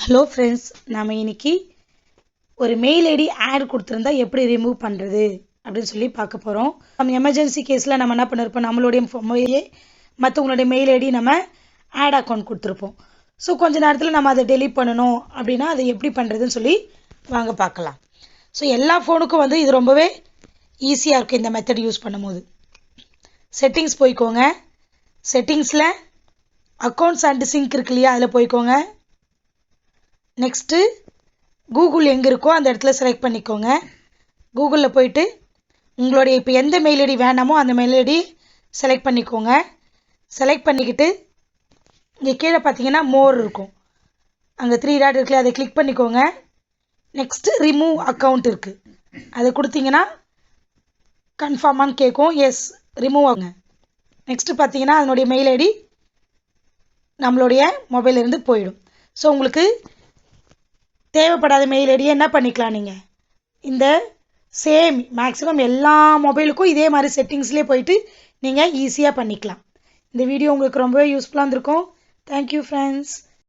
Hello friends, நம்ம இன்னைக்கு ஒரு மெயில் ஐடி ஆட் கொடுத்துருந்தா எப்படி ரிமூவ் பண்ணுறது அப்படின்னு சொல்லி பார்க்க போகிறோம். நம்ம எமர்ஜென்சி கேஸில் நம்ம என்ன பண்ணிருப்போம், நம்மளுடைய மொழியே மற்றவங்களுடைய மெயில் ஐடி நம்ம ஆட் அக்கௌண்ட் கொடுத்துருப்போம். ஸோ கொஞ்ச நேரத்தில் நம்ம அதை டெலீட் பண்ணணும் அப்படின்னா அதை எப்படி பண்ணுறதுன்னு சொல்லி வாங்க பார்க்கலாம். ஸோ எல்லா ஃபோனுக்கும் இது ரொம்பவே ஈஸியாக இருக்குது இந்த மெத்தட் யூஸ் பண்ணும்போது. செட்டிங்ஸ் போய்க்கோங்க. செட்டிங்ஸில் அக்கௌண்ட்ஸ் அண்ட் சிங்க் இருக்கு இல்லையா, அதில் போய்க்கோங்க. நெக்ஸ்ட்டு கூகுள் எங்கே இருக்கோ அந்த இடத்துல செலக்ட் பண்ணிக்கோங்க. கூகுளில் போயிட்டு உங்களுடைய இப்போ எந்த மெயில் ஐடி வேணாமோ அந்த மெயில் ஐடி செலக்ட் பண்ணிக்கோங்க. செலக்ட் பண்ணிக்கிட்டு இங்கே கீழே பார்த்தீங்கன்னா மோர் இருக்கும், அங்கே 3 டாட் இருக்குல்ல, அதை கிளிக் பண்ணிக்கோங்க. நெக்ஸ்ட்டு ரிமூவ் அக்கௌண்ட் இருக்குது, அதை கொடுத்தீங்கன்னா கன்ஃபார்மான்னு கேட்கும். எஸ், ரிமூவ் ஆகுங்க. நெக்ஸ்ட்டு பார்த்தீங்கன்னா அதனுடைய மெயில் ஐடி நம்மளுடைய மொபைலிருந்து போயிடும். ஸோ உங்களுக்கு தேவைப்படாத மெயில் ஐடியை என்ன பண்ணிக்கலாம், நீங்கள் இந்த சேம் மேக்ஸிமம் எல்லா மொபைலுக்கும் இதே மாதிரி செட்டிங்ஸ்லேயே போயிட்டு நீங்கள் ஈஸியாக பண்ணிக்கலாம். இந்த வீடியோ உங்களுக்கு ரொம்பவே யூஸ்ஃபுல்லாக இருந்திருக்கும். Thank you friends.